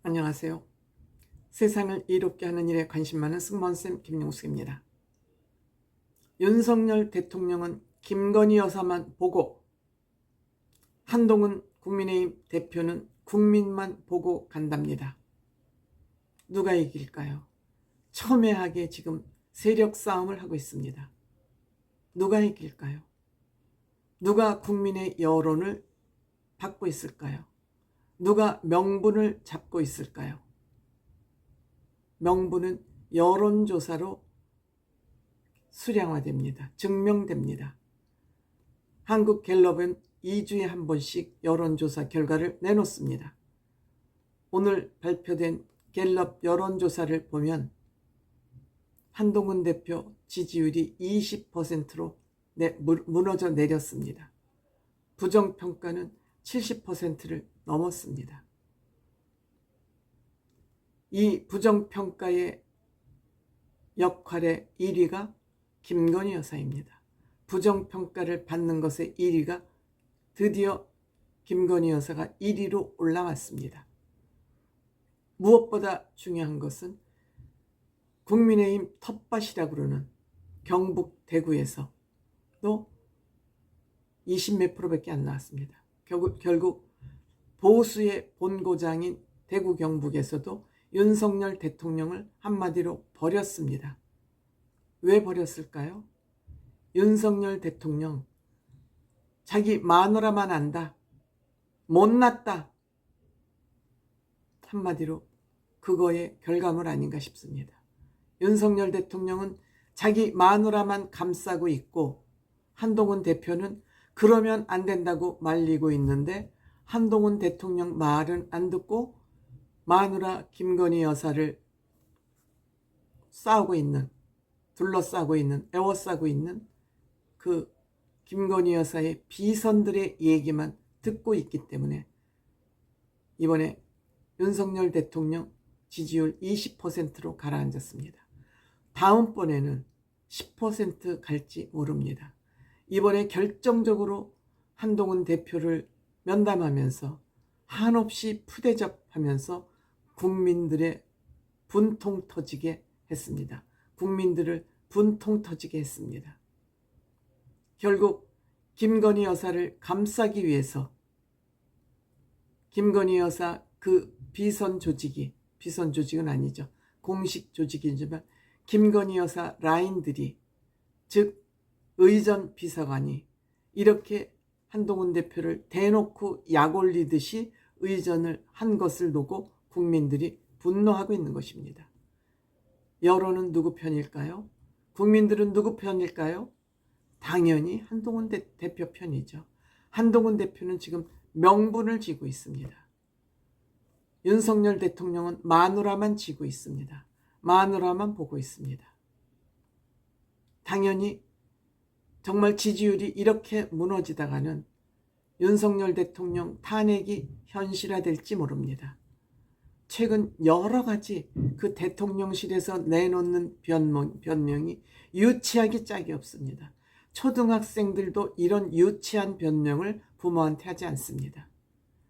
안녕하세요. 세상을 이롭게 하는 일에 관심 많은 승무원쌤 김용숙입니다. 윤석열 대통령은 김건희 여사만 보고, 한동훈 국민의힘 대표는 국민만 보고 간답니다. 누가 이길까요? 첨예하게 지금 세력 싸움을 하고 있습니다. 누가 이길까요? 누가 국민의 여론을 받고 있을까요? 누가 명분을 잡고 있을까요? 명분은 여론조사로 수량화됩니다. 증명됩니다. 한국갤럽은 2주에 한 번씩 여론조사 결과를 내놓습니다. 오늘 발표된 갤럽 여론조사를 보면 한동훈 대표 지지율이 20%로 무너져 내렸습니다. 부정평가는 70%를 넘었습니다. 이 부정평가의 역할의 1위가 김건희 여사입니다. 부정평가를 받는 것의 1위가 드디어 김건희 여사가 1위로 올라왔습니다. 무엇보다 중요한 것은 국민의힘 텃밭이라고 그러는 경북 대구에서 또 20몇 프로밖에 안 나왔습니다. 결국 보수의 본고장인 대구 경북에서도 윤석열 대통령을 한마디로 버렸습니다. 왜 버렸을까요? 윤석열 대통령 자기 마누라만 안다, 못났다, 한마디로 그거의 결과물 아닌가 싶습니다. 윤석열 대통령은 자기 마누라만 감싸고 있고 한동훈 대표는 그러면 안 된다고 말리고 있는데 한동훈 대통령 말은 안 듣고 마누라 김건희 여사를 둘러싸고 있는, 애워싸고 있는 그 김건희 여사의 비선들의 얘기만 듣고 있기 때문에 이번에 윤석열 대통령 지지율 20%로 가라앉았습니다. 다음번에는 10% 갈지 모릅니다. 이번에 결정적으로 한동훈 대표를 면담하면서 한없이 푸대접하면서 국민들의 분통 터지게 했습니다. 국민들을 분통 터지게 했습니다. 결국 김건희 여사를 감싸기 위해서 김건희 여사 그 비선 조직은 아니죠. 공식 조직이지만 김건희 여사 라인들이, 즉 의전 비서관이 이렇게 한동훈 대표를 대놓고 약 올리듯이 의전을 한 것을 놓고 국민들이 분노하고 있는 것입니다. 여론은 누구 편일까요? 국민들은 누구 편일까요? 당연히 한동훈 대표 편이죠. 한동훈 대표는 지금 명분을 쥐고 있습니다. 윤석열 대통령은 마누라만 쥐고 있습니다. 마누라만 보고 있습니다. 당연히 정말 지지율이 이렇게 무너지다가는 윤석열 대통령 탄핵이 현실화될지 모릅니다. 최근 여러 가지 그 대통령실에서 내놓는 변명이 유치하기 짝이 없습니다. 초등학생들도 이런 유치한 변명을 부모한테 하지 않습니다.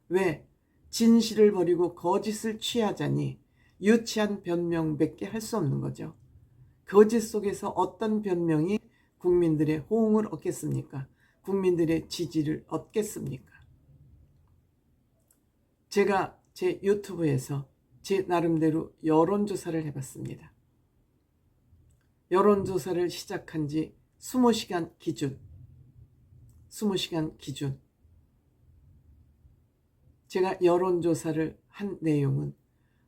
왜? 진실을 버리고 거짓을 취하자니 유치한 변명밖에 할 수 없는 거죠. 거짓 속에서 어떤 변명이 국민들의 호응을 얻겠습니까? 국민들의 지지를 얻겠습니까? 제가 제 유튜브에서 제 나름대로 여론조사를 해봤습니다. 여론조사를 시작한 지 20시간 기준 제가 여론조사를 한 내용은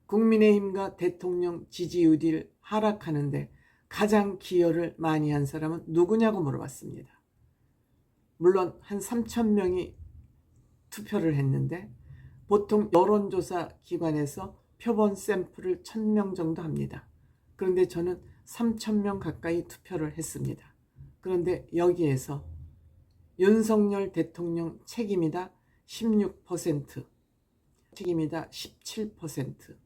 국민의힘과 대통령 지지율이 하락하는데 가장 기여를 많이 한 사람은 누구냐고 물어봤습니다. 물론 한 3,000명이 투표를 했는데 보통 여론조사 기관에서 표본 샘플을 1,000명 정도 합니다. 그런데 저는 3,000명 가까이 투표를 했습니다. 그런데 여기에서 윤석열 대통령 책임이다 16%, 책임이다 17%,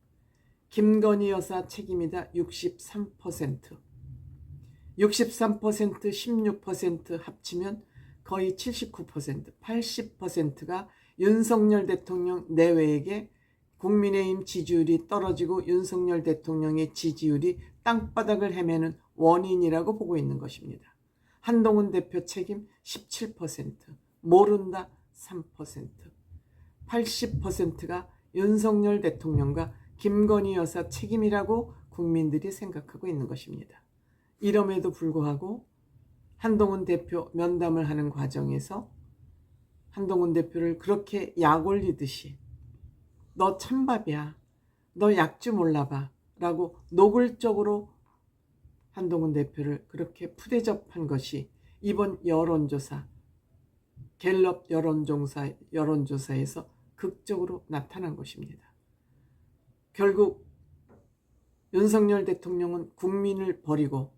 김건희 여사 책임이다 63%, 16% 합치면 거의 79%, 80%가 윤석열 대통령 내외에게 국민의힘 지지율이 떨어지고 윤석열 대통령의 지지율이 땅바닥을 헤매는 원인이라고 보고 있는 것입니다. 한동훈 대표 책임 17%, 모른다 3%, 80%가 윤석열 대통령과 김건희 여사 책임이라고 국민들이 생각하고 있는 것입니다. 이럼에도 불구하고 한동훈 대표 면담을 하는 과정에서 한동훈 대표를 그렇게 약 올리듯이 너 찬밥이야, 너 약 좀 올라봐 라고 노골적으로 한동훈 대표를 그렇게 푸대접한 것이 이번 여론조사, 갤럽 여론조사에서 극적으로 나타난 것입니다. 결국 윤석열 대통령은 국민을 버리고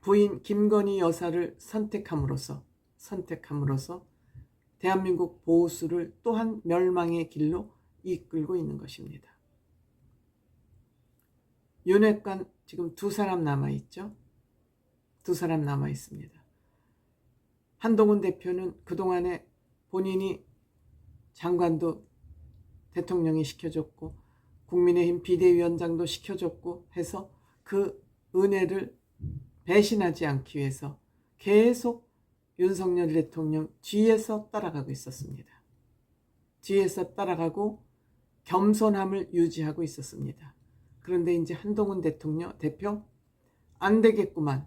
부인 김건희 여사를 선택함으로써 대한민국 보수를 또한 멸망의 길로 이끌고 있는 것입니다. 윤핵관 지금 2사람 남아있죠. 2사람 남아있습니다. 한동훈 대표는 그동안에 본인이 장관도 대통령이 시켜줬고 국민의힘 비대위원장도 시켜줬고 해서 그 은혜를 배신하지 않기 위해서 계속 윤석열 대통령 뒤에서 따라가고 있었습니다. 뒤에서 따라가고 겸손함을 유지하고 있었습니다. 그런데 이제 한동훈 대표 안 되겠구만.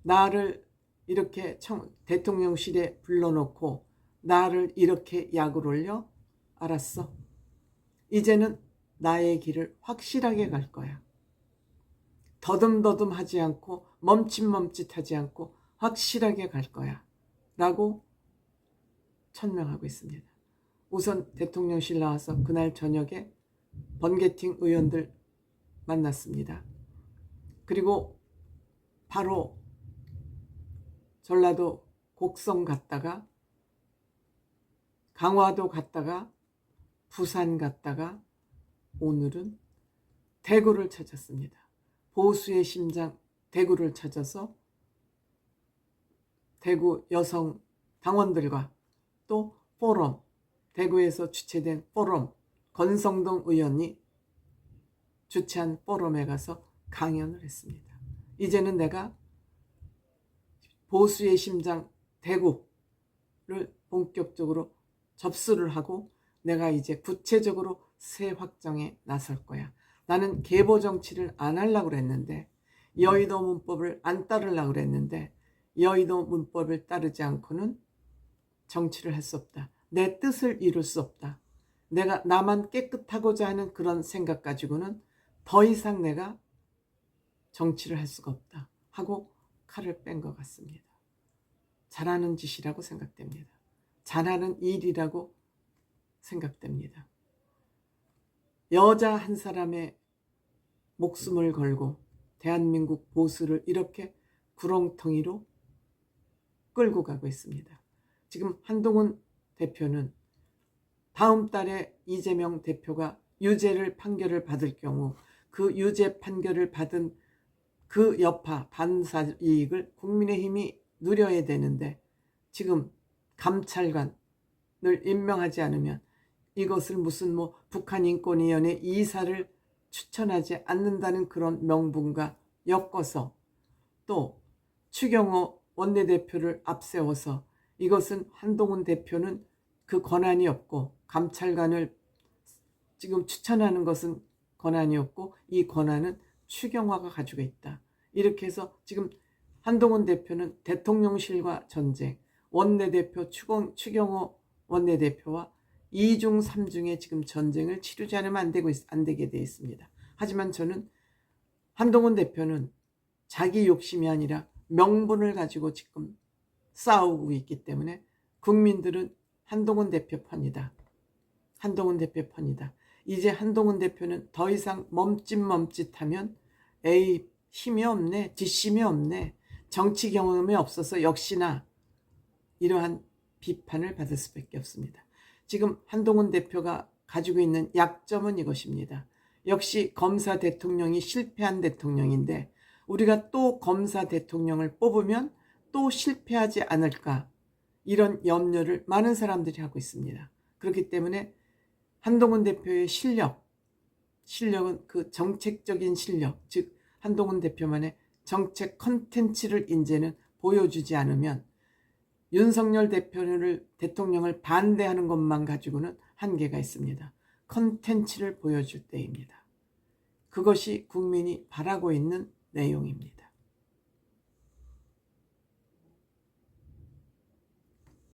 나를 이렇게 대통령실에 불러놓고 나를 이렇게 약을 올려? 알았어. 이제는 나의 길을 확실하게 갈 거야. 더듬더듬하지 않고 멈칫멈칫하지 않고 확실하게 갈 거야 라고 천명하고 있습니다. 우선 대통령실 나와서 그날 저녁에 번개팅 의원들 만났습니다. 그리고 바로 전라도 곡성 갔다가 강화도 갔다가 부산 갔다가 오늘은 대구를 찾았습니다. 보수의 심장 대구를 찾아서 대구 여성 당원들과 또 포럼, 대구에서 주최된 포럼, 권성동 의원이 주최한 포럼에 가서 강연을 했습니다. 이제는 내가 보수의 심장 대구를 본격적으로 접수를 하고 내가 이제 구체적으로 새 확정에 나설 거야. 나는 계보 정치를 안 하려고 그랬는데, 여의도 문법을 안 따르려고 그랬는데 여의도 문법을 따르지 않고는 정치를 할 수 없다. 내 뜻을 이룰 수 없다. 내가 나만 깨끗하고자 하는 그런 생각 가지고는 더 이상 내가 정치를 할 수가 없다 하고 칼을 뺀 것 같습니다. 잘하는 짓이라고 생각됩니다. 잘하는 일이라고 생각됩니다. 여자 한 사람의 목숨을 걸고 대한민국 보수를 이렇게 구렁텅이로 끌고 가고 있습니다. 지금 한동훈 대표는 다음 달에 이재명 대표가 유죄를 판결을 받을 경우 그 유죄 판결을 받은 그 여파 반사 이익을 국민의힘이 누려야 되는데 지금 감찰관을 임명하지 않으면 이것을 무슨 북한인권위원회 이사를 추천하지 않는다는 그런 명분과 엮어서 또 추경호 원내대표를 앞세워서 이것은 한동훈 대표는 그 권한이 없고 감찰관을 지금 추천하는 것은 권한이 없고 이 권한은 추경호가 가지고 있다. 이렇게 해서 지금 한동훈 대표는 대통령실과 전쟁, 원내대표 추경호 원내대표와 2중 3중의 지금 전쟁을 치르지 않으면 안 되게 되어 있습니다. 하지만 저는 한동훈 대표는 자기 욕심이 아니라 명분을 가지고 지금 싸우고 있기 때문에 국민들은 한동훈 대표 편이다. 한동훈 대표 편이다. 이제 한동훈 대표는 더 이상 멈칫멈칫하면 에이 힘이 없네, 뒷심이 없네, 정치 경험이 없어서 역시나 이러한 비판을 받을 수밖에 없습니다. 지금 한동훈 대표가 가지고 있는 약점은 이것입니다. 역시 검사 대통령이 실패한 대통령인데 우리가 또 검사 대통령을 뽑으면 또 실패하지 않을까 이런 염려를 많은 사람들이 하고 있습니다. 그렇기 때문에 한동훈 대표의 실력은 그 정책적인 실력, 즉 한동훈 대표만의 정책 컨텐츠를 이제는 보여주지 않으면 윤석열 대통령을 반대하는 것만 가지고는 한계가 있습니다. 컨텐츠를 보여줄 때입니다. 그것이 국민이 바라고 있는 내용입니다.